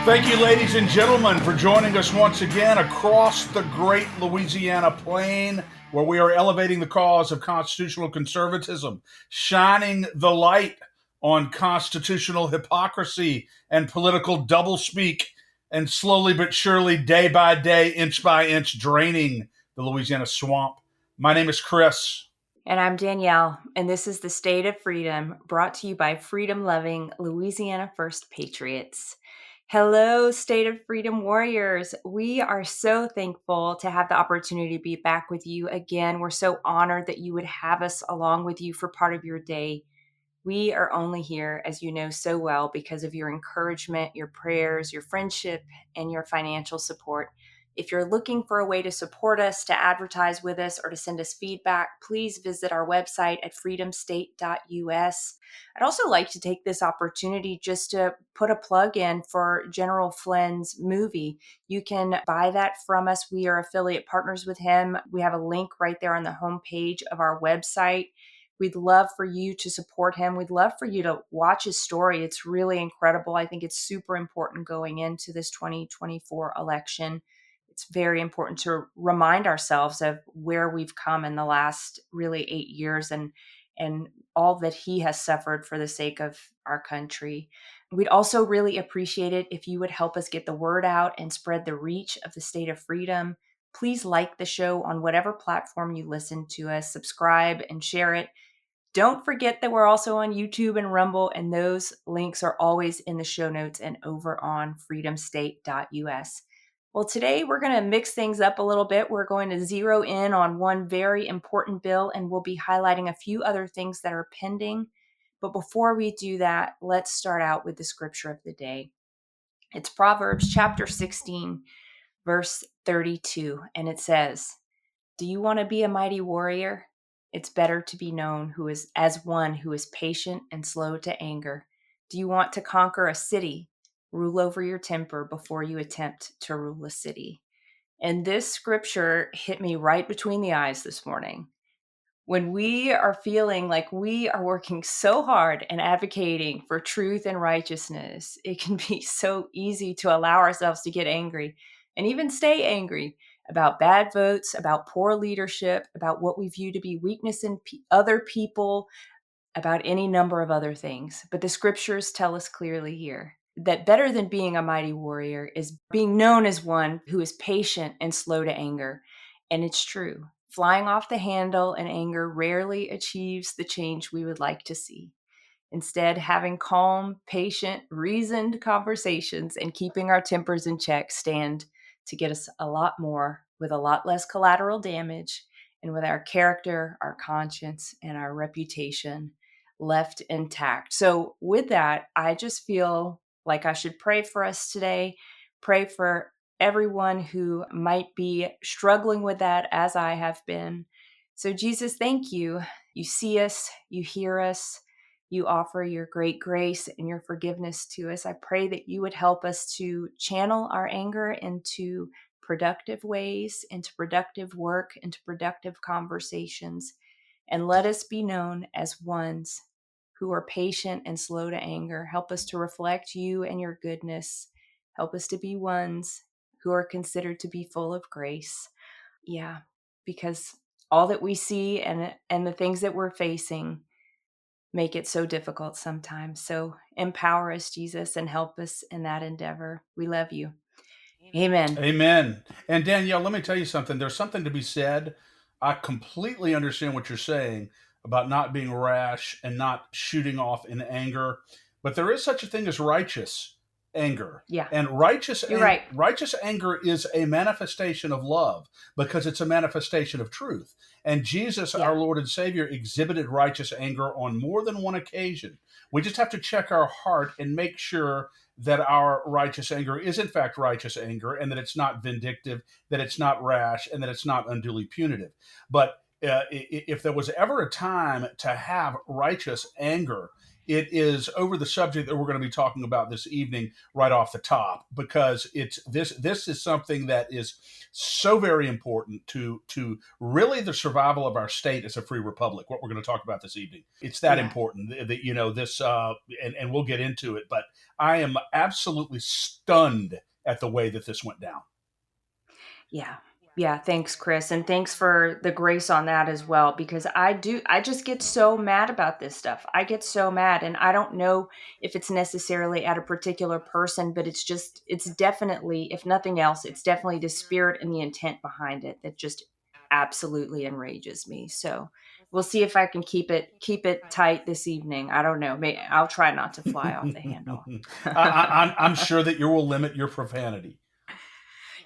Thank you, ladies and gentlemen, for joining us once again across the great Louisiana plain, where we are elevating the cause of constitutional conservatism, shining the light on constitutional hypocrisy and political doublespeak, and slowly but surely, day by day, inch by inch, draining the Louisiana swamp. My name is Chris. And I'm Danielle, and this is the State of Freedom, brought to you by freedom-loving Louisiana First Patriots. Hello, State of Freedom warriors. We are so thankful to have the opportunity to be back with you again. We're so honored that you would have us along with you for part of your day. We are only here, as you know so well, because of your encouragement, your prayers, your friendship, and your financial support. If you're looking for a way to support us, to advertise with us, or to send us feedback, please visit our website at freedomstate.us. I'd also like to take this opportunity just to put a plug in for General Flynn's movie. You can buy that from us. We are affiliate partners with him. We have a link right there on the homepage of our website. We'd love for you to support him. We'd love for you to watch his story. It's really incredible. I think it's super important going into this 2024 election. It's very important to remind ourselves of where we've come in the last really 8 years and all that he has suffered for the sake of our country. We'd also really appreciate it if you would help us get the word out and spread the reach of the State of Freedom. Please like the show on whatever platform you listen to us, subscribe and share it. Don't forget that we're also on YouTube and Rumble, and those links are always in the show notes and over on freedomstate.us. Well, today we're going to mix things up a little bit. We're going to zero in on one very important bill, and we'll be highlighting a few other things that are pending. But before we do that, let's start out with the scripture of the day. It's Proverbs chapter 16, verse 32, and it says, "Do you want to be a mighty warrior? It's better to be known as one who is patient and slow to anger. Do you want to conquer a city? Rule over your temper before you attempt to rule a city." And this scripture hit me right between the eyes this morning. When we are feeling like we are working so hard and advocating for truth and righteousness, it can be so easy to allow ourselves to get angry and even stay angry about bad votes, about poor leadership, about what we view to be weakness in other people, about any number of other things. But the scriptures tell us clearly here that better than being a mighty warrior is being known as one who is patient and slow to anger. And it's true. Flying off the handle in anger rarely achieves the change we would like to see. Instead, having calm, patient, reasoned conversations and keeping our tempers in check stand to get us a lot more with a lot less collateral damage and with our character, our conscience, and our reputation left intact. So with that, I just feel like I should pray for us today, pray for everyone who might be struggling with that as I have been. So Jesus, thank you. You see us, you hear us, you offer your great grace and your forgiveness to us. I pray that you would help us to channel our anger into productive ways, into productive work, into productive conversations, and let us be known as ones who are patient and slow to anger. Help us to reflect you and your goodness. Help us to be ones who are considered to be full of grace. Yeah, because all that we see and the things that we're facing make it so difficult sometimes. So empower us, Jesus, and help us in that endeavor. We love you. Amen. Amen. And Danielle, let me tell you something. There's something to be said. I completely understand what you're saying about not being rash and not shooting off in anger, but there is such a thing as righteous anger. Yeah, And you're right. righteous anger is a manifestation of love because it's a manifestation of truth. And Jesus, Yeah, our Lord and Savior, exhibited righteous anger on more than one occasion. We just have to check our heart and make sure that our righteous anger is in fact righteous anger, and that it's not vindictive, that it's not rash, and that it's not unduly punitive. But if there was ever a time to have righteous anger, it is over the subject that we're going to be talking about this evening right off the top, because it's this is something that is so very important to really the survival of our state as a free republic. What we're going to talk about this evening, it's that Yeah. important that this and we'll get into it. But I am absolutely stunned at the way that this went down. Yeah. Yeah. Thanks, Chris. And thanks for the grace on that as well, because I just get so mad about this stuff. I get so mad. And I don't know if it's necessarily at a particular person, but it's definitely, if nothing else, it's definitely the spirit and the intent behind it that just absolutely enrages me. So we'll see if I can keep it tight this evening. I don't know. I'll try not to fly off the handle. I'm sure that you will limit your profanity.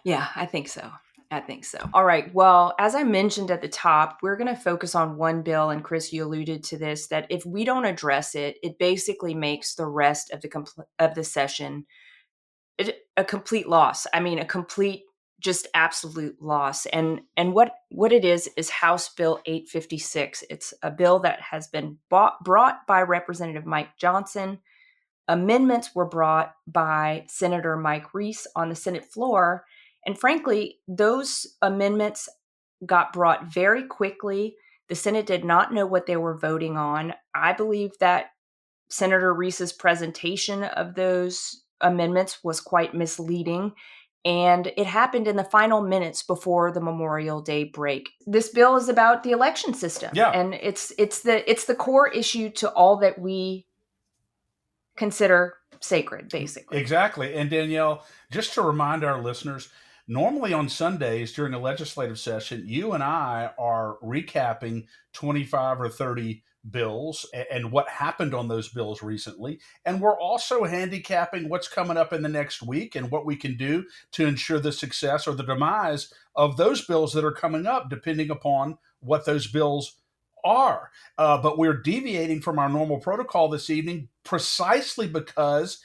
Yeah, I think so. I think so. All right. Well, as I mentioned at the top, we're going to focus on one bill, and Chris, you alluded to this, that if we don't address it, it basically makes the rest of the session a complete loss. I mean, a complete, just absolute loss. And what it is House Bill 856. It's a bill that has been brought by Representative Mike Johnson. Amendments were brought by Senator Mike Reese on the Senate floor. And frankly, those amendments got brought very quickly. The Senate did not know what they were voting on. I believe that Senator Reese's presentation of those amendments was quite misleading. And it happened in the final minutes before the Memorial Day break. This bill is about the election system, Yeah. and it's the core issue to all that we consider sacred, basically. Exactly. And Danielle, just to remind our listeners, normally on Sundays during a legislative session, you and I are recapping 25 or 30 bills and what happened on those bills recently. And we're also handicapping what's coming up in the next week and what we can do to ensure the success or the demise of those bills that are coming up, depending upon what those bills are. But we're deviating from our normal protocol this evening precisely because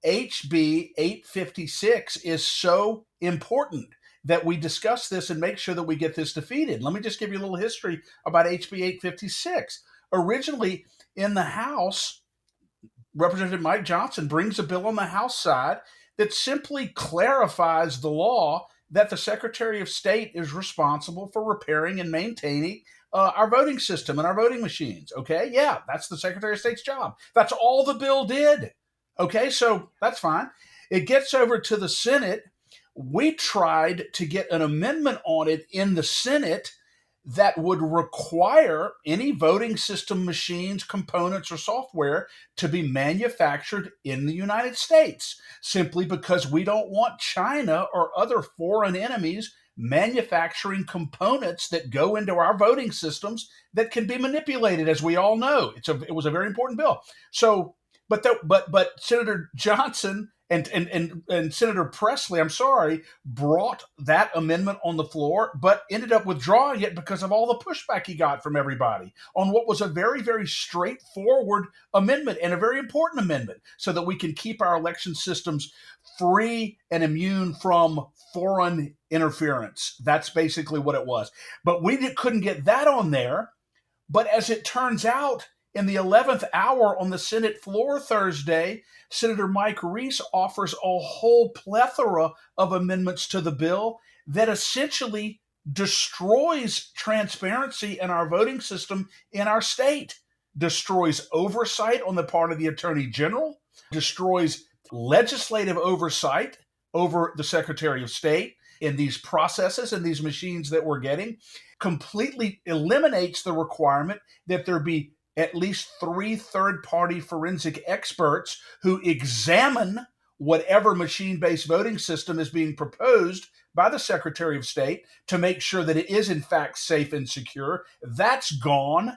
HB 856 is so important that we discuss this and make sure that we get this defeated. Let me just give you a little history about HB 856. Originally in the House, Representative Mike Johnson brings a bill on the House side that simply clarifies the law that the Secretary of State is responsible for repairing and maintaining our voting system and our voting machines. Okay, yeah, that's the Secretary of State's job. That's all the bill did. Okay, so that's fine. It gets over to the Senate. We tried to get an amendment on it in the Senate that would require any voting system machines, components, or software to be manufactured in the United States, simply because we don't want China or other foreign enemies manufacturing components that go into our voting systems that can be manipulated, as we all know. It was a very important bill. So, but Senator Johnson and Senator Presley, I'm sorry, brought that amendment on the floor, but ended up withdrawing it because of all the pushback he got from everybody on what was a very, very straightforward amendment and a very important amendment so that we can keep our election systems free and immune from foreign interference. That's basically what it was. But we couldn't get that on there. But as it turns out, in the 11th hour on the Senate floor Thursday, Senator Mike Reese offers a whole plethora of amendments to the bill that essentially destroys transparency in our voting system in our state, destroys oversight on the part of the Attorney General, destroys legislative oversight over the Secretary of State in these processes and these machines that we're getting, completely eliminates the requirement that there be at least 3 third-party forensic experts who examine whatever machine-based voting system is being proposed by the Secretary of State to make sure that it is in fact safe and secure. That's gone.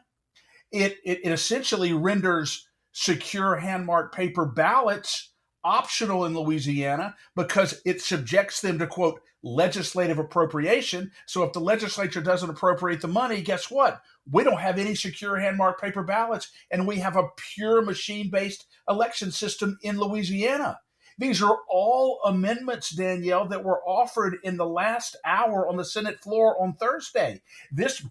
It essentially renders secure hand-marked paper ballots optional in Louisiana because it subjects them to, quote, legislative appropriation. So if the legislature doesn't appropriate the money, guess what? We don't have any secure hand-marked paper ballots, and we have a pure machine-based election system in Louisiana. These are all amendments, Danielle, that were offered in the last hour on the Senate floor on Thursday. This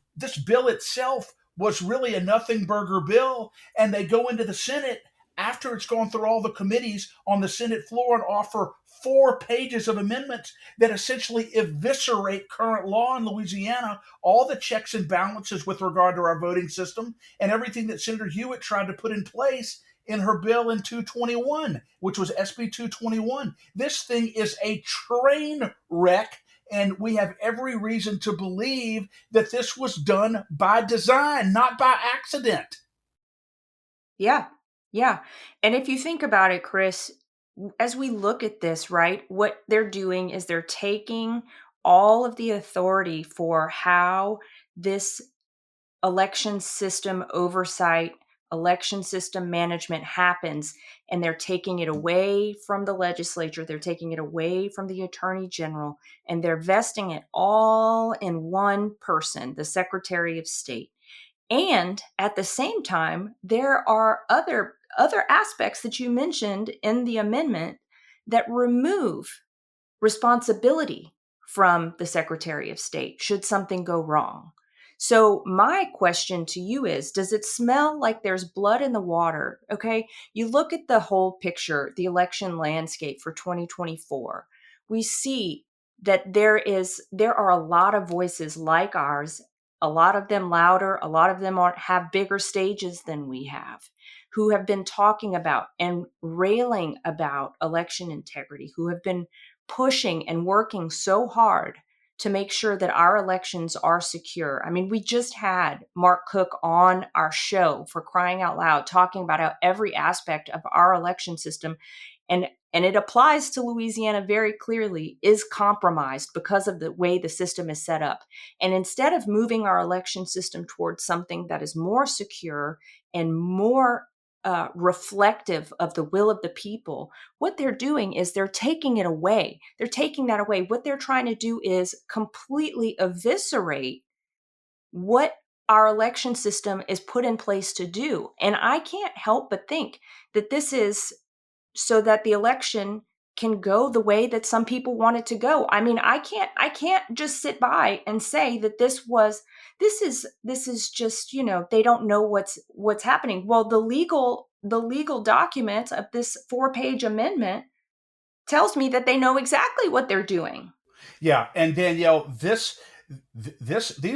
bill itself was really a nothing burger bill, and they go into the Senate after it's gone through all the committees on the Senate floor and offer 4 pages of amendments that essentially eviscerate current law in Louisiana, all the checks and balances with regard to our voting system, and everything that Senator Hewitt tried to put in place in her bill in 221, which was SB 221. This thing is a train wreck, and we have every reason to believe that this was done by design, not by accident. Yeah. Yeah. And if you think about it, Chris, as we look at this, right, what they're doing is they're taking all of the authority for how this election system oversight, election system management happens, and they're taking it away from the legislature, they're taking it away from the attorney general, and they're vesting it all in one person, the Secretary of State. And at the same time, there are other aspects that you mentioned in the amendment that remove responsibility from the Secretary of State should something go wrong. So, my question to you is, does it smell like there's blood in the water? Okay. You look at the whole picture, the election landscape for 2024. We see that there are a lot of voices like ours, a lot of them louder, a lot of them have bigger stages than we have, who have been talking about and railing about election integrity, who have been pushing and working so hard to make sure that our elections are secure. I mean, we just had Mark Cook on our show, for crying out loud, talking about how every aspect of our election system, and it applies to Louisiana very clearly, is compromised because of the way the system is set up. And instead of moving our election system towards something that is more secure and more reflective of the will of the people, what they're doing is they're taking it away. They're taking that away. What they're trying to do is completely eviscerate what our election system is put in place to do. And I can't help but think that this is so that the election can go the way that some people want it to go. I mean, I can't just sit by and say that this is just, they don't know what's happening. Well, the legal document of this 4-page amendment tells me that they know exactly what they're doing. Yeah, and Danielle, these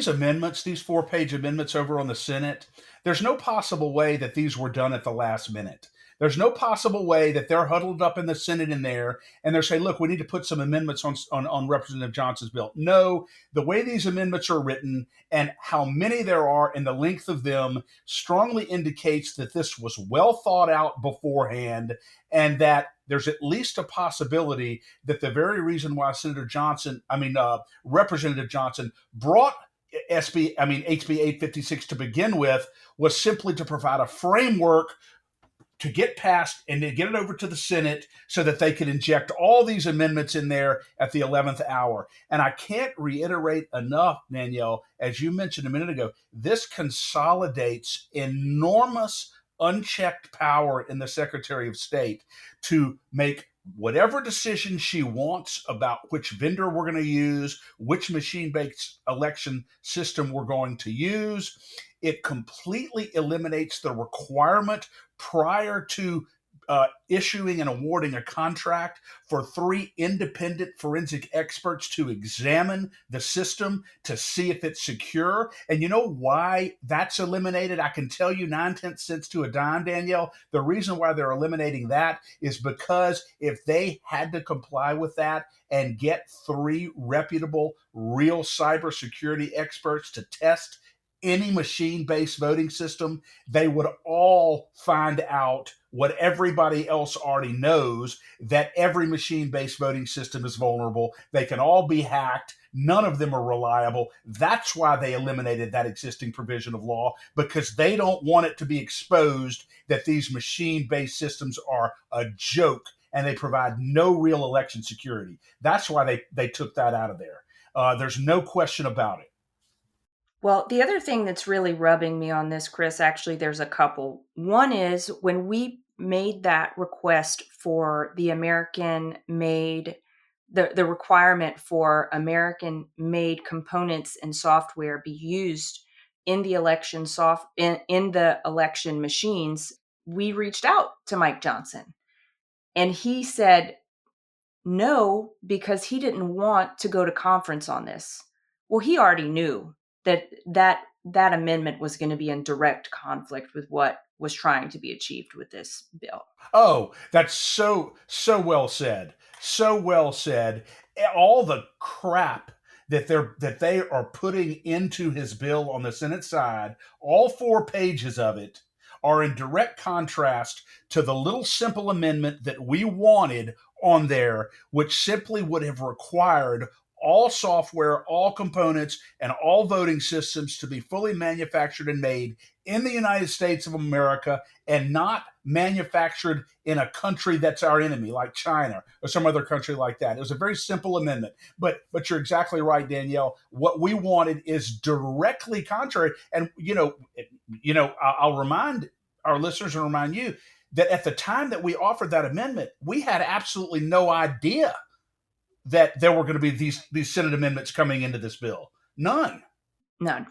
amendments, these 4 page amendments over on the Senate, there's no possible way that these were done at the last minute. There's no possible way that they're huddled up in the Senate in there and they're saying, "Look, we need to put some amendments on Representative Johnson's bill." No, the way these amendments are written and how many there are and the length of them strongly indicates that this was well thought out beforehand, and that there's at least a possibility that the very reason why Representative Johnson brought HB 856 to begin with was simply to provide a framework to get passed and to get it over to the Senate so that they could inject all these amendments in there at the 11th hour. And I can't reiterate enough, Danielle, as you mentioned a minute ago, this consolidates enormous unchecked power in the Secretary of State to make whatever decision she wants about which vendor we're going to use, which machine based election system we're going to use. It completely eliminates the requirement prior to issuing and awarding a contract for 3 independent forensic experts to examine the system to see if it's secure. And you know why that's eliminated? I can tell you 9 tenths cents to a dime, Danielle. The reason why they're eliminating that is because if they had to comply with that and get 3 reputable, real cybersecurity experts to test any machine based voting system, they would all find out what everybody else already knows, that every machine based voting system is vulnerable. They can all be hacked. None of them are reliable. That's why they eliminated that existing provision of law, because they don't want it to be exposed that these machine based systems are a joke and they provide no real election security. That's why they took that out of there. There's no question about it. Well, the other thing that's really rubbing me on this, Chris, actually, there's a couple. One is when we made that request for the American made, the requirement for American made components and software be used in the election in the election machines. we reached out to Mike Johnson, and he said no because he didn't want to go to conference on this. Well, he already knew that amendment was going to be in direct conflict with what was trying to be achieved with this bill. Oh, that's so well said. So well said. All the crap that they are putting into his bill on the Senate side, all 4 pages of it are in direct contrast to the little simple amendment that we wanted on there, which simply would have required all software, all components, and all voting systems to be fully manufactured and made in the United States of America and not manufactured in a country that's our enemy, like China or some other country like that. It was a very simple amendment, but you're exactly right, Danielle. What we wanted is directly contrary. And I'll remind our listeners and remind you that at the time that we offered that amendment, we had absolutely no idea that there were going to be these Senate amendments coming into this bill. None. None.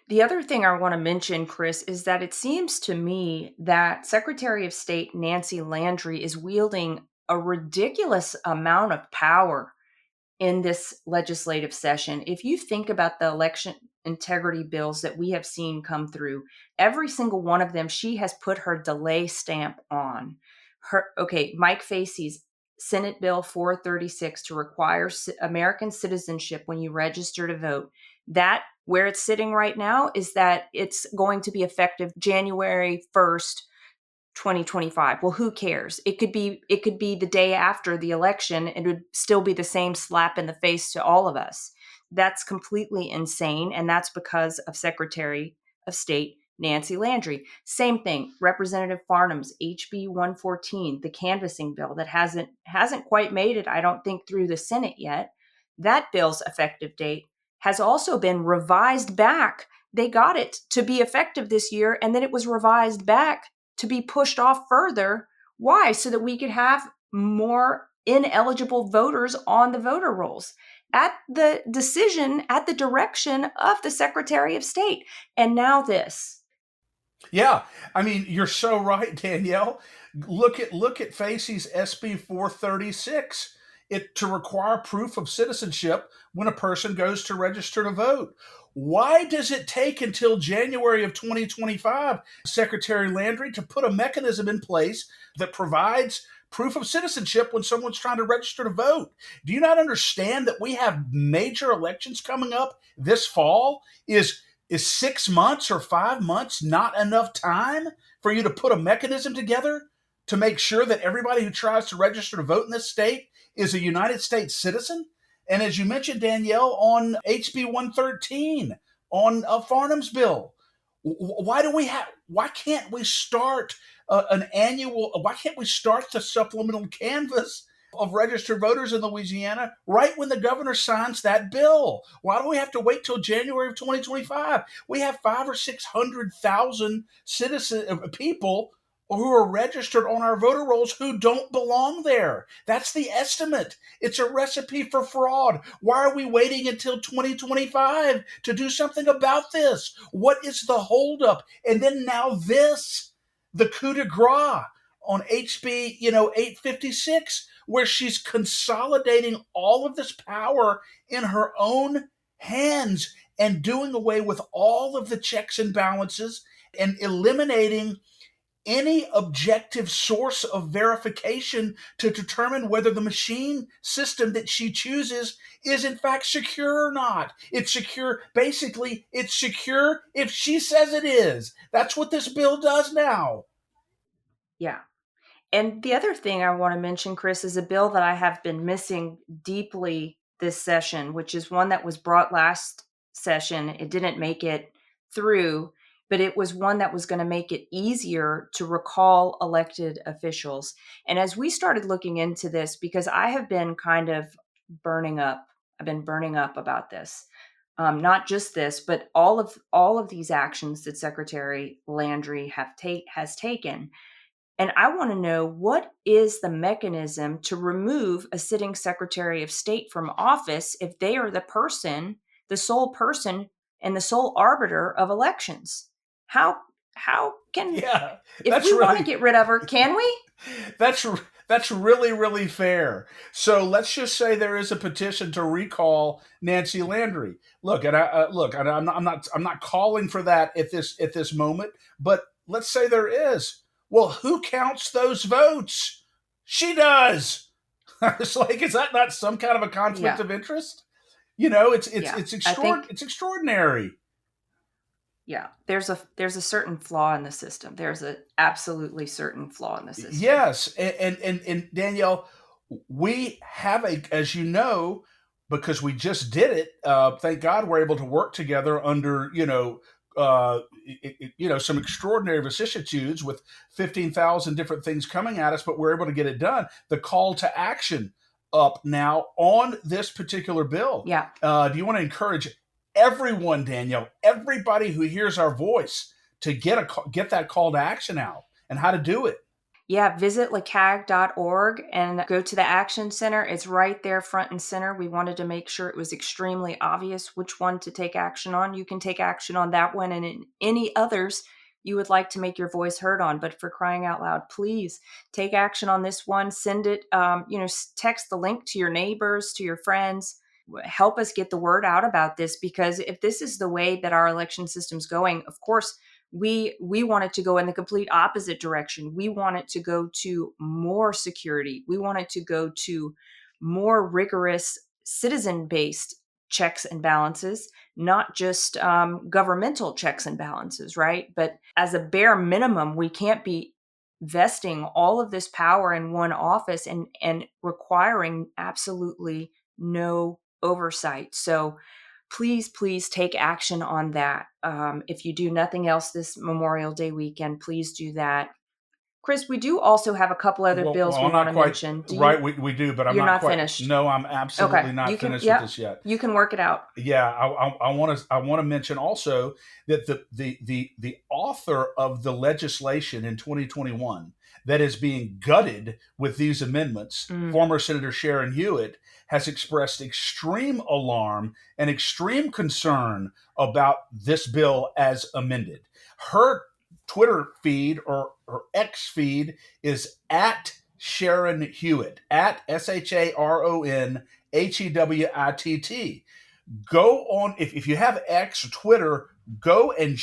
The other thing I want to mention, Chris, is that it seems to me that Secretary of State Nancy Landry is wielding a ridiculous amount of power in this legislative session. If you think about the election integrity bills that we have seen come through, every single one of them, she has put her delay stamp on. Mike Facey's Senate Bill 436 to require American citizenship when you register to vote. That, where it's sitting right now, is that it's going to be effective January 1st, 2025. Well, who cares? It could be the day after the election and it would still be the same slap in the face to all of us. That's completely insane, and that's because of Secretary of State Nancy Landry. Same thing, Representative Farnham's HB 114, the canvassing bill that hasn't quite made it, I don't think, through the Senate yet. That bill's effective date has also been revised back. They got it to be effective this year, and then it was revised back to be pushed off further. Why? So that we could have more ineligible voters on the voter rolls at the direction of the Secretary of State. And now this. Yeah, I mean, you're so right, Danielle. Look at Facey's SB 436. It to require proof of citizenship when a person goes to register to vote. Why does it take until January of 2025, Secretary Landry, to put a mechanism in place that provides proof of citizenship when someone's trying to register to vote? Do you not understand that we have major elections coming up this fall? Is 6 months or 5 months not enough time for you to put a mechanism together to make sure that everybody who tries to register to vote in this state is a United States citizen? And as you mentioned, Danielle, on HB 113, on Farnham's bill, why can't we start why can't we start the supplemental canvass of registered voters in Louisiana right when the governor signs that bill? Why do we have to wait till January of 2025? We have 500,000 or 600,000 citizen people who are registered on our voter rolls who don't belong there. That's the estimate. It's a recipe for fraud. Why are we waiting until 2025 to do something about this? What is the holdup? And then now this, the coup de grace on HB 856, where she's consolidating all of this power in her own hands and doing away with all of the checks and balances and eliminating any objective source of verification to determine whether the machine system that she chooses is in fact secure or not. It's secure. Basically, it's secure if she says it is. That's what this bill does now. Yeah. And the other thing I want to mention, Chris, is a bill that I have been missing deeply this session, which is one that was brought last session. It didn't make it through, but it was one that was going to make it easier to recall elected officials. And as we started looking into this, because I have been kind of burning up, I've been burning up about this. Not just this, but all of these actions that Secretary Landry has taken. And I want to know, what is the mechanism to remove a sitting Secretary of State from office if they are the sole person, and the sole arbiter of elections? How How can, Yeah, if that's we want to really get rid of her, can we? that's that's really really fair. So let's just say there is a petition to recall Nancy Landry. Look, and I'm not calling for that at this moment, but let's say there is. Well, who counts those votes? She does. It's like, is that not some kind of a conflict Yeah. of interest? You know, Yeah. I think, it's extraordinary. yeah, there's a certain flaw in the system. There's a absolutely certain flaw in the system. Yes, and Danielle, we have a, as you know, because we just did it. Thank God we're able to work together under some extraordinary vicissitudes with 15,000 different things coming at us, but we're able to get it done. The call to action up now on this particular bill. Yeah. Do you want to encourage everyone, Danielle, everybody who hears our voice to get that call to action out and how to do it? Yeah, visit lacag.org and go to the Action Center. It's right there, front and center. We wanted to make sure it was extremely obvious which one to take action on. You can take action on that one and in any others you would like to make your voice heard on. But for crying out loud, please take action on this one. Send it, text the link to your neighbors, to your friends. Help us get the word out about this, because if this is the way that our election system's going, of course, we want it to go in the complete opposite direction. We want it to go to more security. We want it to go to more rigorous citizen-based checks and balances, not just governmental checks and balances, right? But as a bare minimum, we can't be vesting all of this power in one office and requiring absolutely no oversight. So please take action on that. If you do nothing else this Memorial Day weekend, please do that. Chris, we do also have a couple other bills Well, we I'm want not to quite mention. right. We do, but I'm You're not not quite. finished. No, I'm Okay, absolutely you not can, finished with yep, this yet. you can work it out. Yeah, I want to mention that the author of the legislation in 2021 that is being gutted with these amendments, Mm, former Senator Sharon Hewitt, has expressed extreme alarm and extreme concern about this bill as amended. Her Twitter feed or her X feed is at Sharon Hewitt, at SharonHewitt. Go on, if you have X or Twitter, go and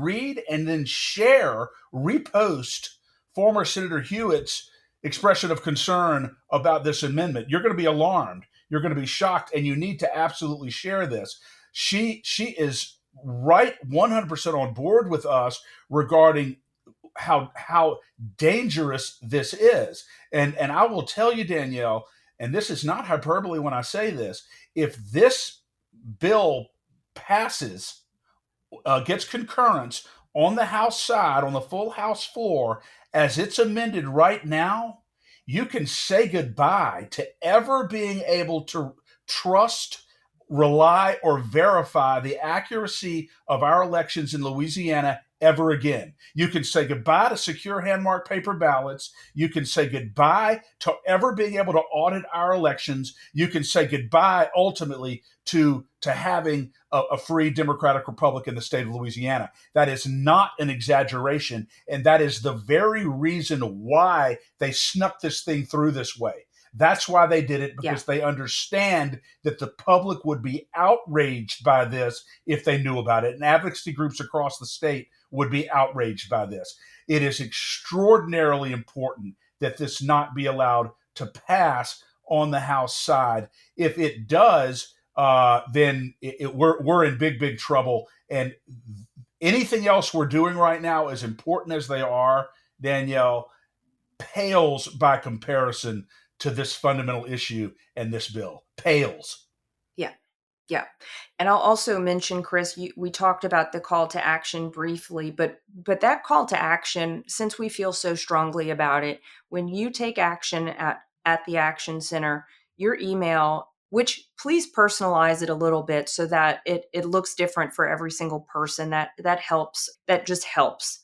read and then share, repost former Senator Hewitt's expression of concern about this amendment. You're going to be alarmed, you're going to be shocked, and you need to absolutely share this. She is right 100% on board with us regarding how dangerous this is. And I will tell you, Danielle, and this is not hyperbole when I say this, if this bill passes, gets concurrence on the House side, on the full House floor, as it's amended right now, you can say goodbye to ever being able to trust, rely, or verify the accuracy of our elections in Louisiana ever again. You can say goodbye to secure hand-marked paper ballots. You can say goodbye to ever being able to audit our elections. You can say goodbye ultimately to having a free democratic republic in the state of Louisiana. That is not an exaggeration, and that is the very reason why they snuck this thing through this way. That's why they did it, yeah. because they understand that the public would be outraged by this if they knew about it, and advocacy groups across the state would be outraged by this. It is extraordinarily important that this not be allowed to pass on the House side. If it does, then we're in big trouble. And anything else we're doing right now, as important as they are, Danielle, pales by comparison to this fundamental issue and this bill. Pales. Yeah. Yeah. And I'll also mention, Chris, we talked about the call to action briefly, but that call to action, since we feel so strongly about it, when you take action at the Action Center, your email, which please personalize it a little bit so that it looks different for every single person, that helps. That just helps.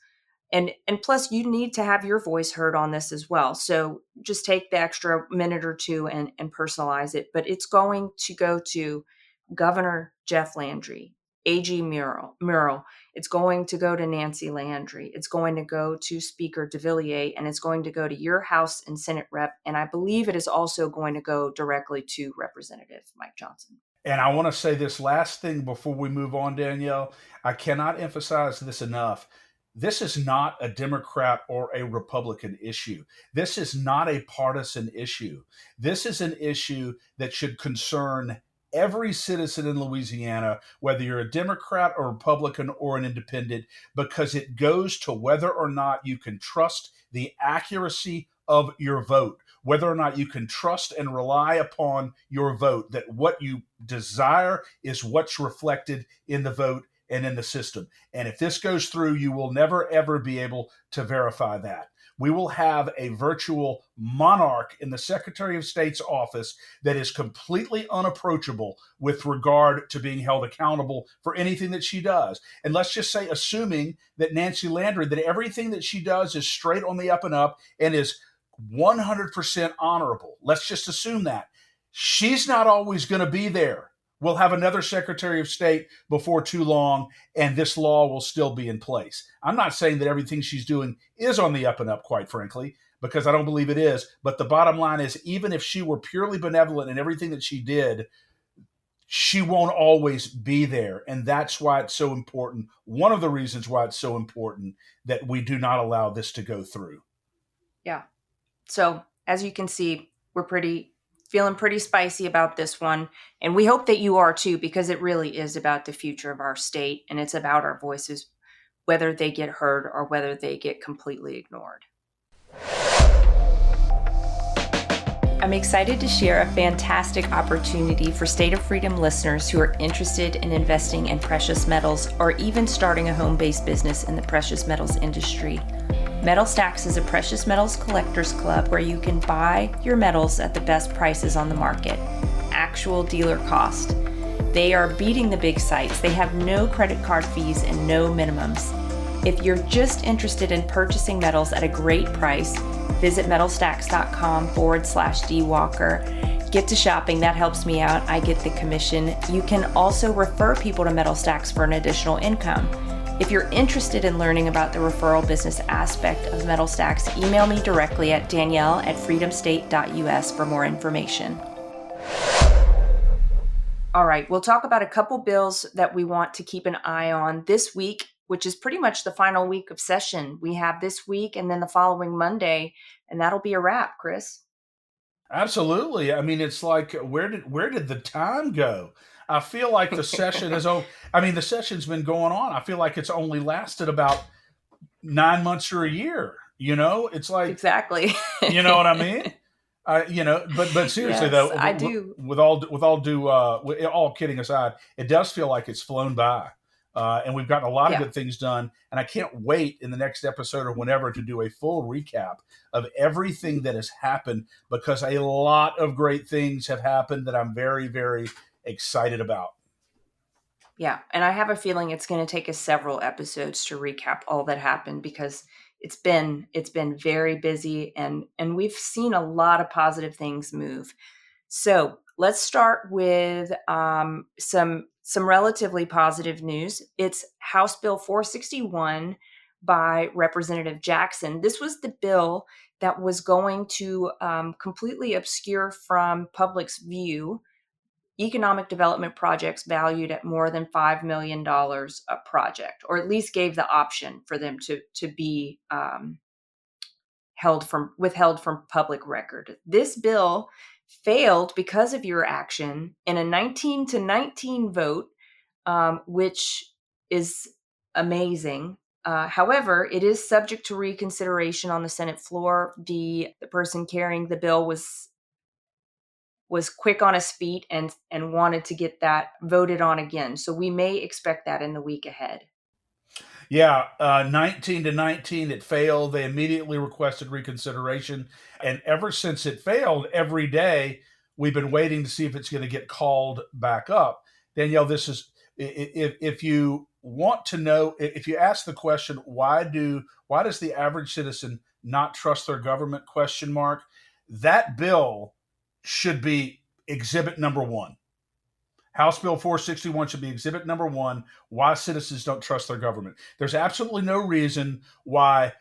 And plus you need to have your voice heard on this as well. So just take the extra minute or two and personalize it. But it's going to go to Governor Jeff Landry, AG Mural. It's going to go to Nancy Landry. It's going to go to Speaker de Villiers, and it's going to go to your House and Senate rep. And I believe it is also going to go directly to Representative Mike Johnson. And I want to say this last thing before we move on, Danielle. I cannot emphasize this enough. This is not a Democrat or a Republican issue. This is not a partisan issue. This is an issue that should concern every citizen in Louisiana, whether you're a Democrat or Republican or an independent, because it goes to whether or not you can trust the accuracy of your vote, whether or not you can trust and rely upon your vote, that what you desire is what's reflected in the vote and in the system. And if this goes through, you will never, ever be able to verify that. We will have a virtual monarch in the Secretary of State's office that is completely unapproachable with regard to being held accountable for anything that she does. And let's just say, assuming that Nancy Landry, that everything that she does is straight on the up and up and is 100% honorable. Let's just assume that. She's not always going to be there. We'll have another Secretary of State before too long, and this law will still be in place. I'm not saying that everything she's doing is on the up and up, quite frankly, because I don't believe it is. But the bottom line is, even if she were purely benevolent in everything that she did, she won't always be there. And that's why it's so important. One of the reasons why it's so important that we do not allow this to go through. Yeah. So as you can see, we're feeling pretty spicy about this one. And we hope that you are too, because it really is about the future of our state. And it's about our voices, whether they get heard or whether they get completely ignored. I'm excited to share a fantastic opportunity for State of Freedom listeners who are interested in investing in precious metals or even starting a home-based business in the precious metals industry. Metal Stacks is a precious metals collectors club where you can buy your metals at the best prices on the market, actual dealer cost. They are beating the big sites. They have no credit card fees and no minimums. If you're just interested in purchasing metals at a great price, visit metalstacks.com/dwalker. Get to shopping, that helps me out. I get the commission. You can also refer people to Metal Stacks for an additional income. If you're interested in learning about the referral business aspect of Metal Stacks, email me directly at danielle@freedomstate.us for more information. All right, we'll talk about a couple bills that we want to keep an eye on this week, which is pretty much the final week of session. We have this week and then the following Monday, and that'll be a wrap, Chris. Absolutely. I mean, it's like, where did the time go? I feel like the session the session's been going on. I feel like it's only lasted about 9 months or a year. It's like, exactly. You know what I mean? But seriously, yes, though, I do. With all kidding aside, it does feel like it's flown by. And we've gotten a lot of good things done. And I can't wait in the next episode or whenever to do a full recap of everything that has happened, because a lot of great things have happened that I'm very, very excited about. Yeah. And I have a feeling it's going to take us several episodes to recap all that happened, because it's been very busy and we've seen a lot of positive things move. So let's start with some relatively positive news. It's House Bill 461 by Representative Jackson. This was the bill that was going to completely obscure from public's view economic development projects valued at more than $5 million a project, or at least gave the option for them to be withheld from public record. This bill failed because of your action in a 19-19 vote, which is amazing. However, it is subject to reconsideration on the Senate floor. The person carrying the bill was quick on his feet and wanted to get that voted on again. So we may expect that in the week ahead. Yeah, 19-19, it failed. They immediately requested reconsideration. And ever since it failed, every day we've been waiting to see if it's going to get called back up. Danielle, this is, if you want to know, if you ask the question, why does the average citizen not trust their government, ? That bill should be exhibit number one. House Bill 461 should be exhibit number one, why citizens don't trust their government. There's absolutely no reason why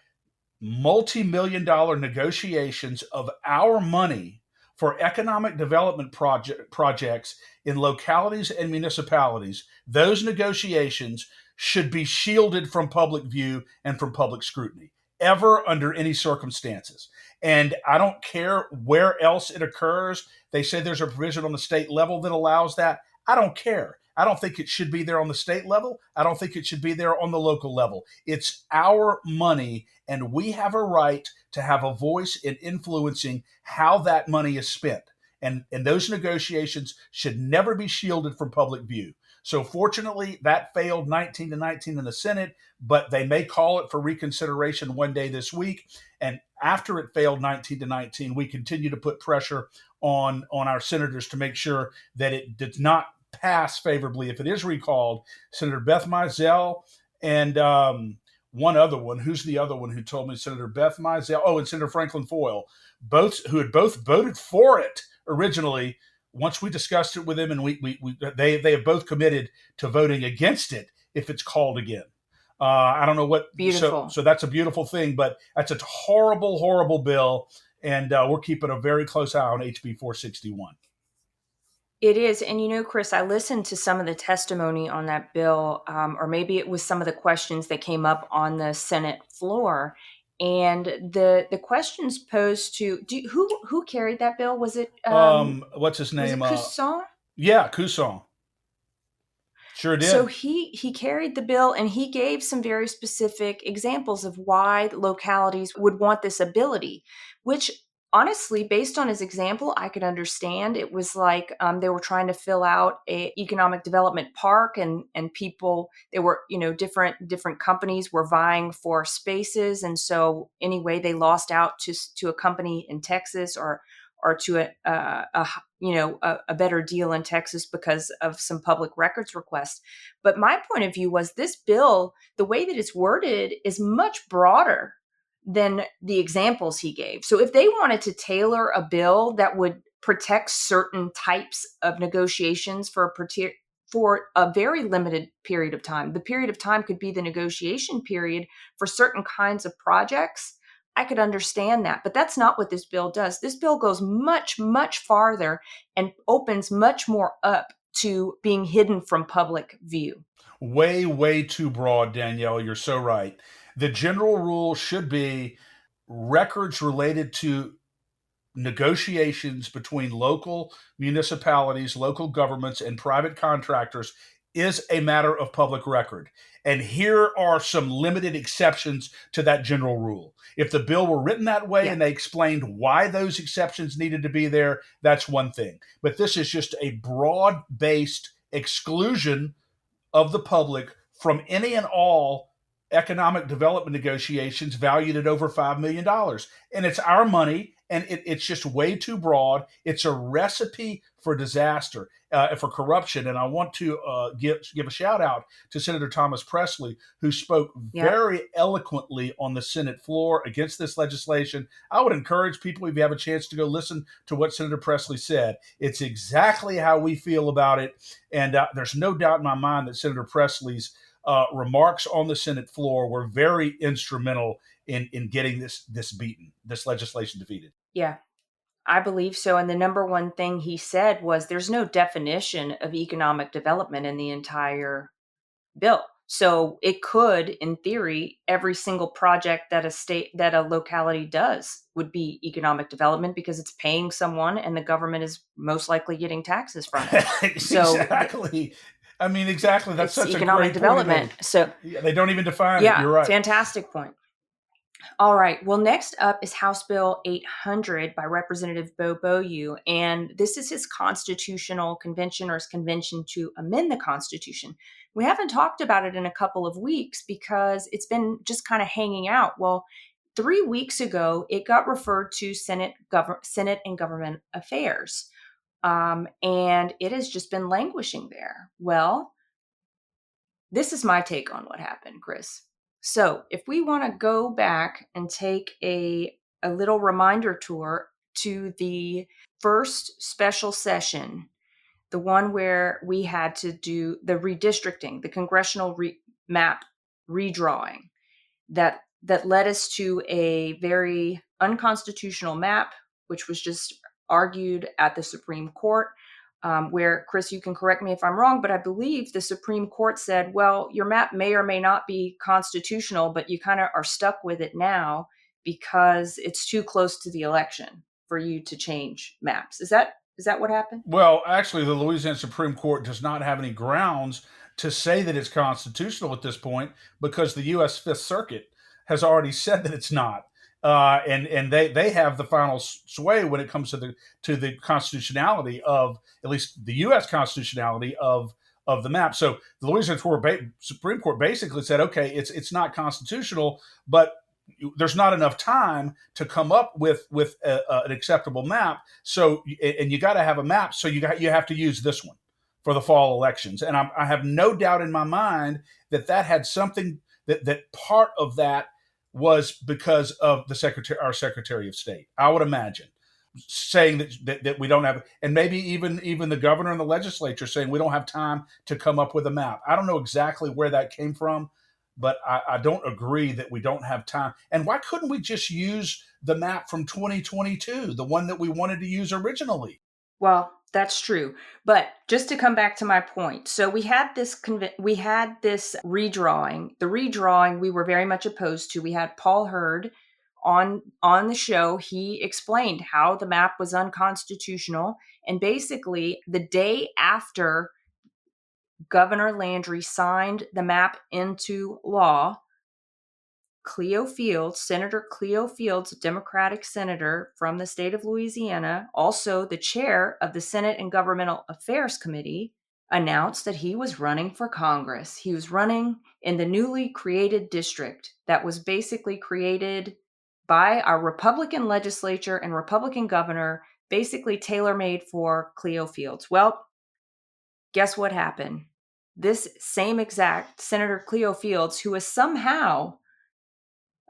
multi-million dollar negotiations of our money for economic development projects in localities and municipalities, those negotiations should be shielded from public view and from public scrutiny, ever under any circumstances. And I don't care where else it occurs. They say there's a provision on the state level that allows that. I don't care. I don't think it should be there on the state level. I don't think it should be there on the local level. It's our money, and we have a right to have a voice in influencing how that money is spent. And those negotiations should never be shielded from public view. So fortunately, that failed 19-19 in the Senate, but they may call it for reconsideration one day this week. And after it failed 19-19, we continue to put pressure on our senators to make sure that it does not pass favorably if it is recalled. Senator Beth Mizell and one other one. Who's the other one who told me? Senator Beth Mizell. Oh, and Senator Franklin Foyle, who had both voted for it originally. Once we discussed it with them, and they have both committed to voting against it if it's called again. I don't know what. Beautiful. So that's a beautiful thing, but that's a horrible, horrible bill, and we're keeping a very close eye on HB 461. It is. And Chris, I listened to some of the testimony on that bill, or maybe it was some of the questions that came up on the Senate floor. And the questions posed to who carried that bill? Was it What's his name? Was it Cousin? Yeah, Cousin. Sure did. So he carried the bill, and he gave some very specific examples of why localities would want this ability, which honestly, based on his example, I could understand. It was like they were trying to fill out a economic development park, and people, they were, different companies were vying for spaces, and so anyway, they lost out to a company in Texas, or to a better deal in Texas because of some public records requests. But my point of view was, this bill, the way that it's worded, is much broader than the examples he gave. So if they wanted to tailor a bill that would protect certain types of negotiations for a very limited period of time, the period of time could be the negotiation period for certain kinds of projects, I could understand that. But that's not what this bill does. This bill goes much, much farther and opens much more up to being hidden from public view. Way, way too broad, Danielle. You're so right. The general rule should be records related to negotiations between local municipalities, local governments, and private contractors is a matter of public record. And here are some limited exceptions to that general rule. If the bill were written that way, and they explained why those exceptions needed to be there, that's one thing. But this is just a broad-based exclusion of the public from any and all economic development negotiations valued at over $5 million. And it's our money, and it's just way too broad. It's a recipe for disaster, for corruption. And I want to give a shout out to Senator Thomas Presley, who spoke very eloquently on the Senate floor against this legislation. I would encourage people, if you have a chance, to go listen to what Senator Presley said. It's exactly how we feel about it. And there's no doubt in my mind that Senator Presley's remarks on the Senate floor were very instrumental in getting this legislation defeated. Yeah, I believe so. And the number one thing he said was, there's no definition of economic development in the entire bill. So it could, in theory, every single project that a locality does would be economic development, because it's paying someone and the government is most likely getting taxes from it. Exactly. I mean, exactly. That's such economic a great development. So they don't even define it. You're right. Fantastic point. All right. Well, next up is House Bill 800 by Representative Bo Beaulieu. And this is his constitutional convention, or his convention to amend the Constitution. We haven't talked about it in a couple of weeks because it's been just kind of hanging out. Well, 3 weeks ago, it got referred to Senate and Government Affairs. And it has just been languishing there. Well, this is my take on what happened, Chris. So if we want to go back and take a little reminder tour to the first special session the one where we had to do the redistricting, the congressional map redrawing, that led us to a very unconstitutional map, which was just argued at the Supreme Court. Where, Chris, you can correct me if I'm wrong, but I believe the Supreme Court said, well, your map may or may not be constitutional, but you kind of are stuck with it now because it's too close to the election for you to change maps. Is that what happened? Well, actually, the Louisiana Supreme Court does not have any grounds to say that it's constitutional at this point because the U.S. Fifth Circuit has already said that it's not. And they have the final sway when it comes to the constitutionality of, at least the U.S. constitutionality of the map. So the Louisiana Supreme Court basically said, okay, it's not constitutional, but there's not enough time to come up with an acceptable map. So, and you got to have a map. So you have to use this one for the fall elections. And I have no doubt in my mind that had something, that part of that was because of our Secretary of State. I would imagine saying that we don't have, and maybe even the governor and the legislature saying we don't have time to come up with a map. I don't know exactly where that came from, but I don't agree that we don't have time. And why couldn't we just use the map from 2022, the one that we wanted to use originally? Well, that's true. But just to come back to my point, so we had this redrawing. The redrawing we were very much opposed to. We had Paul Hurd on the show. He explained how the map was unconstitutional, and basically the day after Governor Landry signed the map into law, Senator Cleo Fields, a Democratic senator from the state of Louisiana, also the chair of the Senate and Governmental Affairs Committee, announced that he was running for Congress. He was running in the newly created district that was basically created by our Republican legislature and Republican governor, basically tailor-made for Cleo Fields. Well, guess what happened? This same exact Senator Cleo Fields, who is somehow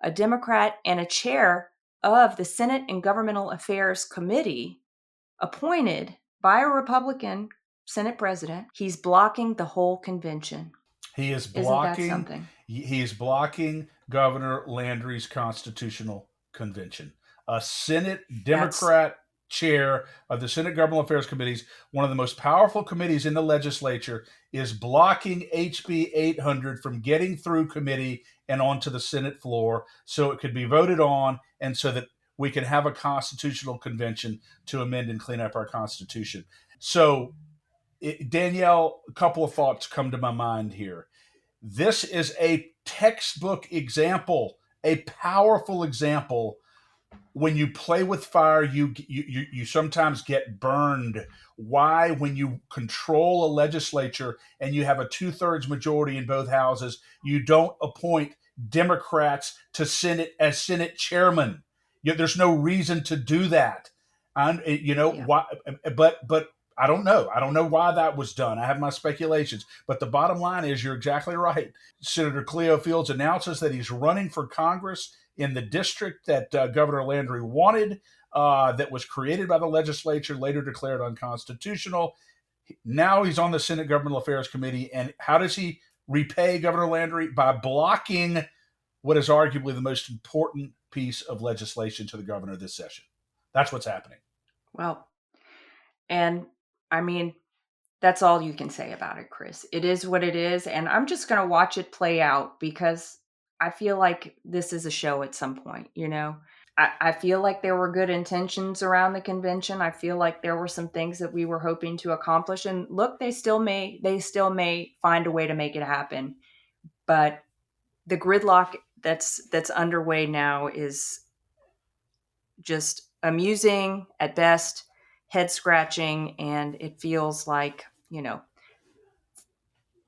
a Democrat and a chair of the Senate and Governmental Affairs Committee, appointed by a Republican Senate president, he's blocking the whole convention. He is Isn't that something? He is blocking Governor Landry's constitutional convention. A Senate Democrat chair of the Senate Governmental Affairs Committees, one of the most powerful committees in the legislature, is blocking HB 800 from getting through committee and onto the Senate floor so it could be voted on and so that we can have a constitutional convention to amend and clean up our Constitution. So, Danielle, a couple of thoughts come to my mind here. This is a textbook example, a powerful example. When you play with fire, you sometimes get burned. Why? When you control a legislature and you have a 2/3 majority in both houses, you don't appoint Democrats to Senate as Senate chairman. There's no reason to do that. And why? But I don't know. I don't know why that was done. I have my speculations. But the bottom line is, you're exactly right. Senator Cleo Fields announces that he's running for Congress in the district that Governor Landry wanted, that was created by the legislature, later declared unconstitutional. Now he's on the Senate Governmental Affairs Committee. And how does he repay Governor Landry? By blocking what is arguably the most important piece of legislation to the governor this session. That's what's happening. Well, and I mean, that's all you can say about it, Chris. It is what it is. And I'm just going to watch it play out because I feel like this is a show at some point, I feel like there were good intentions around the convention. I feel like there were some things that we were hoping to accomplish. And look, they still may find a way to make it happen. But the gridlock that's underway now is just amusing at best, head scratching, and it feels like,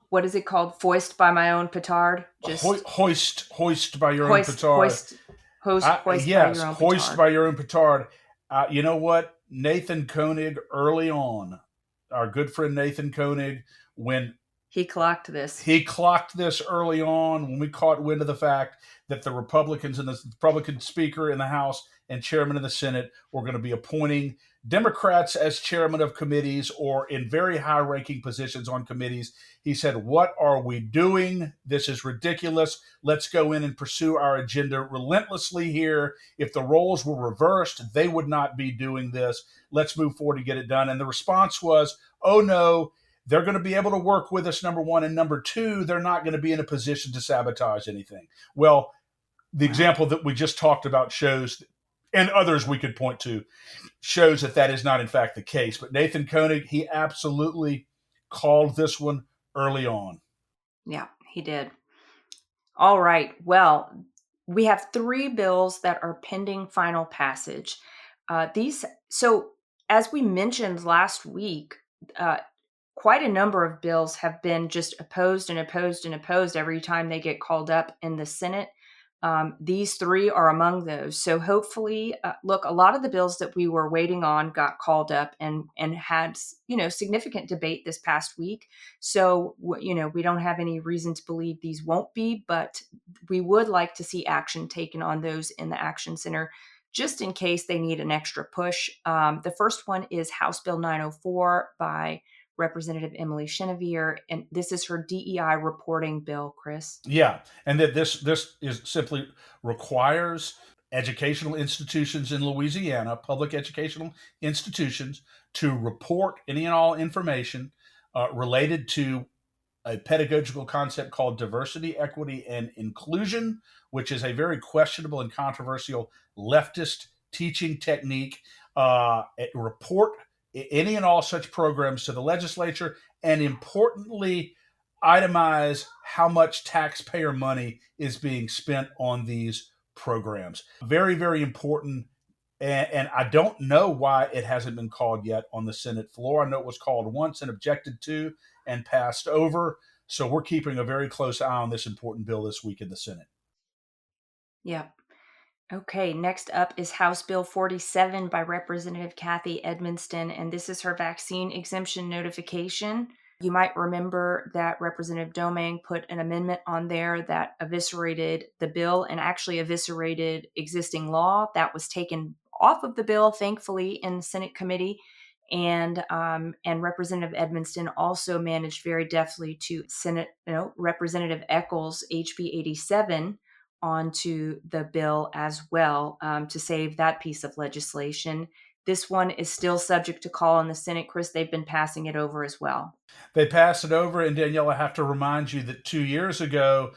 what is it called? Foist by my own petard? Just hoist by your own petard. Hoist by your own petard. You know what? Nathan Koenig, early on, our good friend Nathan Koenig, when He clocked this. He clocked this early on when we caught wind of the fact that the Republicans and the Republican Speaker in the House and Chairman of the Senate were going to be appointing Democrats as chairman of committees or in very high ranking positions on committees. He said, "What are we doing? This is ridiculous. Let's go in and pursue our agenda relentlessly here. If the roles were reversed, they would not be doing this. Let's move forward and get it done." And the response was, "Oh no, they're going to be able to work with us, number one. And number two, they're not going to be in a position to sabotage anything." Well, the Wow. example that we just talked about shows, and others we could point to, shows that that is not, in fact, the case. But Nathan Koenig, he absolutely called this one early on. Yeah, he did. All right. Well, we have 3 bills that are pending final passage. So as we mentioned last week, uh, quite a number of bills have been just opposed and opposed and opposed every time they get called up in the Senate. These 3 are among those. So hopefully, look, a lot of the bills that we were waiting on got called up and had significant debate this past week. So we don't have any reason to believe these won't be, but we would like to see action taken on those in the Action Center, just in case they need an extra push. The first one is House Bill 904 by Representative Emily Chenevert, and this is her DEI reporting bill, Chris. Yeah, and that this is simply requires educational institutions in Louisiana, public educational institutions, to report any and all information related to a pedagogical concept called diversity, equity, and inclusion, which is a very questionable and controversial leftist teaching technique. Report any and all such programs to the legislature, and importantly, itemize how much taxpayer money is being spent on these programs. Very, very important. And I don't know why it hasn't been called yet on the Senate floor. I know it was called once and objected to and passed over. So we're keeping a very close eye on this important bill this week in the Senate. Yeah. Okay, next up is House Bill 47 by Representative Kathy Edmonston, and this is her vaccine exemption notification. You might remember that Representative Domingue put an amendment on there that eviscerated the bill and actually eviscerated existing law. That was taken off of the bill, thankfully, in the Senate committee. And Representative Edmonston also managed very deftly to Representative Eccles HB 87 onto the bill as well, to save that piece of legislation. This one is still subject to call in the Senate, Chris. They've been passing it over as well. They passed it over, and Danielle, I have to remind you that 2 years ago,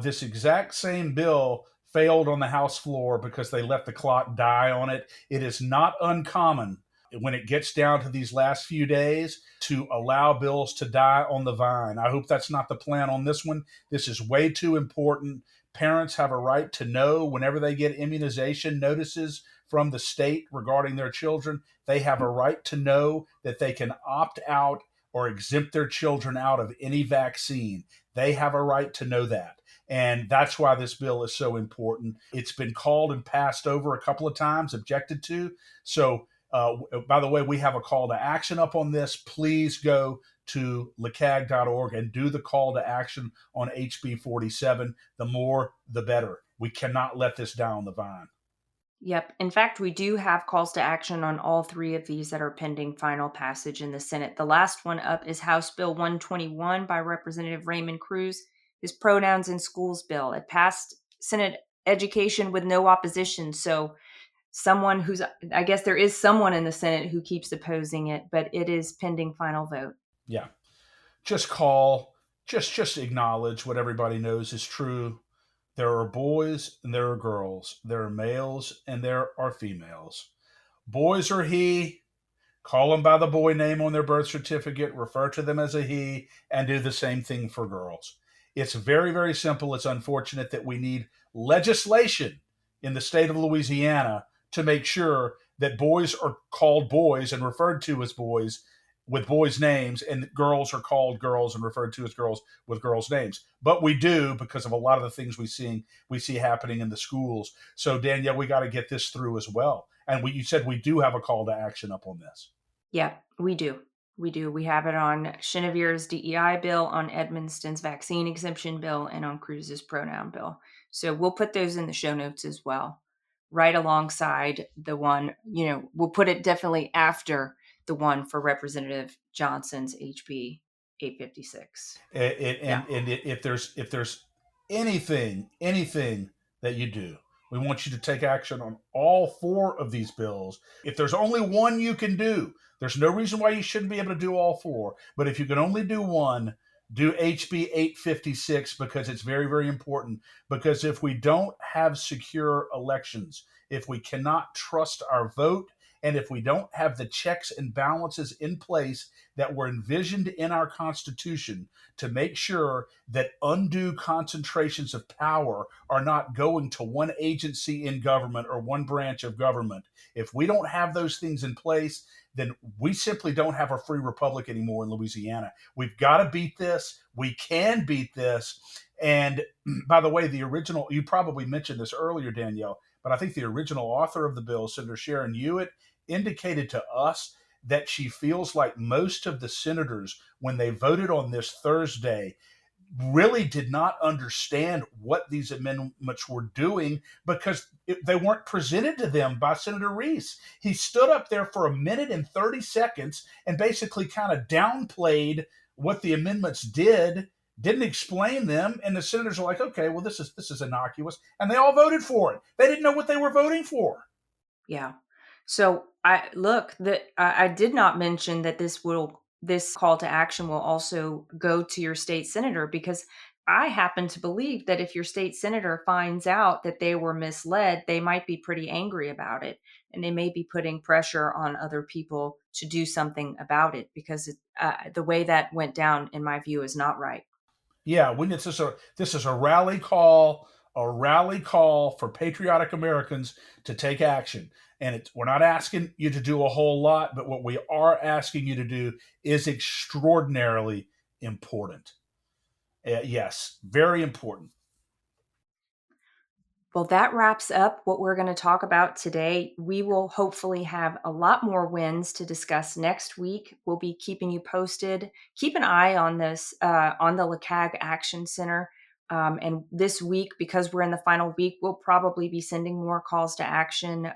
this exact same bill failed on the House floor because they let the clock die on it. It is not uncommon when it gets down to these last few days to allow bills to die on the vine. I hope that's not the plan on this one. This is way too important. Parents have a right to know whenever they get immunization notices from the state regarding their children. They have a right to know that they can opt out or exempt their children out of any vaccine. They have a right to know that. And that's why this bill is so important. It's been called and passed over a couple of times, objected to. So, by the way, we have a call to action up on this. Please go to lcag.org and do the call to action on HB 47. The more, the better. We cannot let this die on the vine. Yep. In fact, we do have calls to action on all 3 of these that are pending final passage in the Senate. The last one up is House Bill 121 by Representative Raymond Cruz, his pronouns in schools bill. It passed Senate education with no opposition. So I guess there is someone in the Senate who keeps opposing it, but it is pending final vote. Yeah. Just call, just acknowledge what everybody knows is true. There are boys and there are girls. There are males and there are females. Boys are he. Call them by the boy name on their birth certificate, refer to them as a he, and do the same thing for girls. It's very, very simple. It's unfortunate that we need legislation in the state of Louisiana to make sure that boys are called boys and referred to as boys with boys' names, and girls are called girls and referred to as girls with girls' names. But we do because of a lot of the things we see happening in the schools. So Danielle, we got to get this through as well. And you said we do have a call to action up on this. Yeah, we do. We do. We have it on Chenevert's DEI bill, on Edmonston's vaccine exemption bill, and on Cruz's pronoun bill. So we'll put those in the show notes as well, right alongside the one, we'll put it definitely after the one for Representative Johnson's HB 856. Yeah. If there's anything that you do, we want you to take action on all four of these bills. If there's only one you can do, there's no reason why you shouldn't be able to do all four. But if you can only do one, do HB 856, because it's very, very important. Because if we don't have secure elections, if we cannot trust our vote, and if we don't have the checks and balances in place that were envisioned in our Constitution to make sure that undue concentrations of power are not going to one agency in government or one branch of government, if we don't have those things in place, then we simply don't have a free republic anymore in Louisiana. We've got to beat this. We can beat this. And by the way, the original, you probably mentioned this earlier, Danielle, but I think the original author of the bill, Senator Sharon Hewitt, indicated to us that she feels like most of the senators, when they voted on this Thursday, really did not understand what these amendments were doing because they weren't presented to them by Senator Reese. He stood up there for a minute and 30 seconds and basically kind of downplayed what the amendments did, didn't explain them, and the senators are like, okay, well, this is innocuous, and they all voted for it. They didn't know what they were voting for. Yeah. So I did not mention that this call to action will also go to your state senator, because I happen to believe that if your state senator finds out that they were misled, they might be pretty angry about it, and they may be putting pressure on other people to do something about it, because the way that went down, in my view, is not right. Yeah, this is a rally call for patriotic Americans to take action. And we're not asking you to do a whole lot, but what we are asking you to do is extraordinarily important. Yes, very important. Well, that wraps up what we're going to talk about today. We will hopefully have a lot more wins to discuss next week. We'll be keeping you posted. Keep an eye on this, on the LeCag Action Center. And this week, because we're in the final week, we'll probably be sending more calls to action.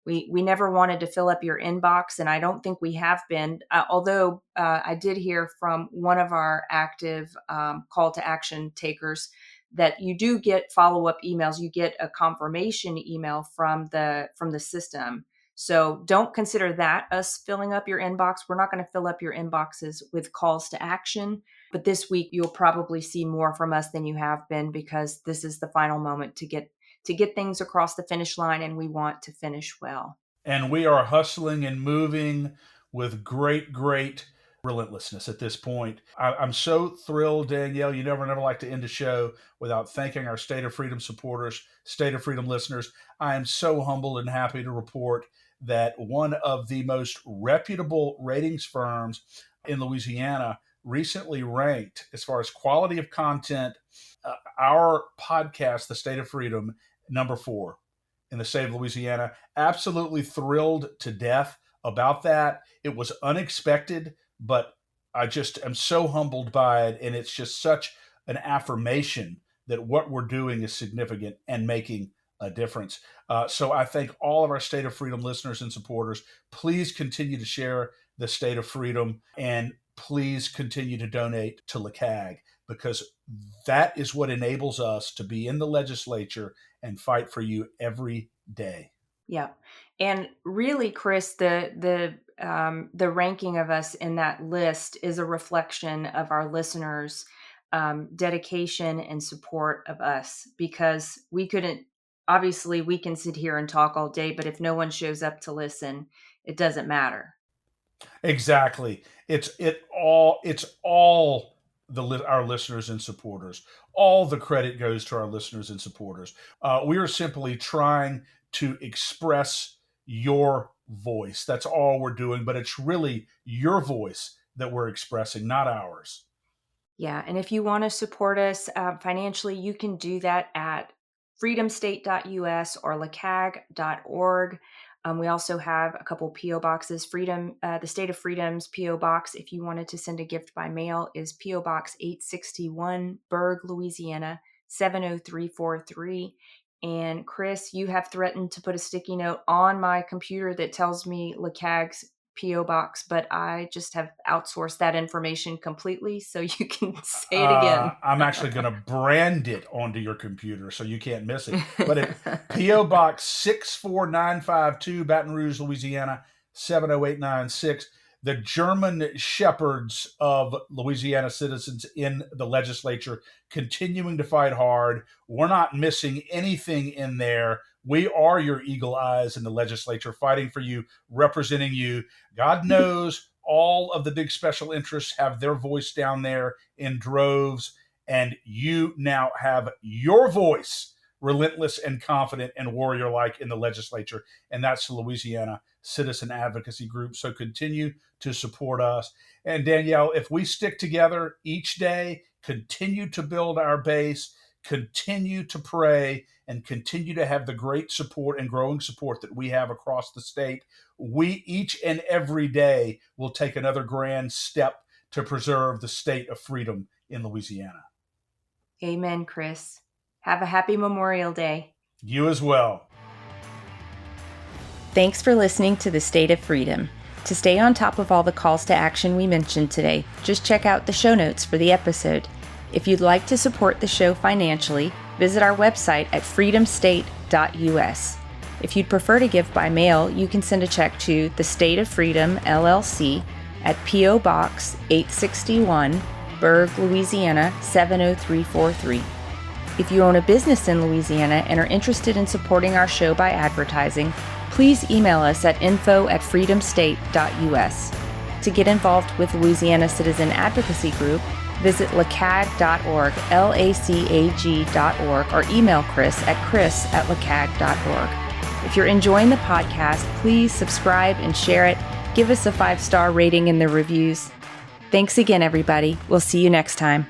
We never wanted to fill up your inbox, and I don't think we have been. Although I did hear from one of our active call to action takers that you do get follow-up emails. You get a confirmation email from the system. So don't consider that us filling up your inbox. We're not going to fill up your inboxes with calls to action, but this week you'll probably see more from us than you have been, because this is the final moment to get things across the finish line, and we want to finish well. And we are hustling and moving with great relentlessness at this point. I'm so thrilled, Danielle. You never like to end a show without thanking our State of Freedom supporters, State of Freedom listeners. I am so humbled and happy to report that one of the most reputable ratings firms in Louisiana recently ranked, as far as quality of content, our podcast, The State of Freedom, number 4 in the state of Louisiana. Absolutely thrilled to death about that. It was unexpected, but I just am so humbled by it. And it's just such an affirmation that what we're doing is significant and making a difference. So I thank all of our State of Freedom listeners and supporters. Please continue to share the State of Freedom, and please continue to donate to LeCag, because that is what enables us to be in the legislature and fight for you every day. Yeah. And really, Chris, the ranking of us in that list is a reflection of our listeners' dedication and support of us, because we couldn't, obviously we can sit here and talk all day, but if no one shows up to listen, it doesn't matter. Exactly. It's all our listeners and supporters. All the credit goes to our listeners and supporters. We are simply trying to express your voice. That's all we're doing, but it's really your voice that we're expressing, not ours. Yeah. And if you want to support us financially, you can do that at freedomstate.us or lacag.org. We also have a couple P.O. boxes. The State of Freedom's P.O. box, if you wanted to send a gift by mail, is P.O. Box 861, Berg, Louisiana, 70343. And Chris, you have threatened to put a sticky note on my computer that tells me LeCag's P.O. box, but I just have outsourced that information completely, so you can say it again. I'm actually going to brand it onto your computer so you can't miss it. But it's P.O. Box 64952, Baton Rouge, Louisiana, 70896. The German shepherds of Louisiana citizens in the legislature continuing to fight hard. We're not missing anything in there. We are your eagle eyes in the legislature, fighting for you, representing you. God knows all of the big special interests have their voice down there in droves, and you now have your voice, relentless and confident and warrior-like, in the legislature, and that's the Louisiana Citizen Advocacy Group. So continue to support us. And Danielle, if we stick together each day, continue to build our base, continue to pray, and continue to have the great support and growing support that we have across the state, we each and every day will take another grand step to preserve the state of freedom in Louisiana. Amen, Chris. Have a happy Memorial Day. You as well. Thanks for listening to The State of Freedom. To stay on top of all the calls to action we mentioned today, just check out the show notes for the episode. If you'd like to support the show financially, visit our website at freedomstate.us. If you'd prefer to give by mail, you can send a check to the State of Freedom, LLC, at P.O. Box 861, Berg, Louisiana, 70343. If you own a business in Louisiana and are interested in supporting our show by advertising, please email us at info@freedomstate.us. To get involved with Louisiana Citizen Advocacy Group, visit lacag.org, LACAG.org, or email Chris at chris@lacag.org. If you're enjoying the podcast, please subscribe and share it. Give us a 5-star rating in the reviews. Thanks again, everybody. We'll see you next time.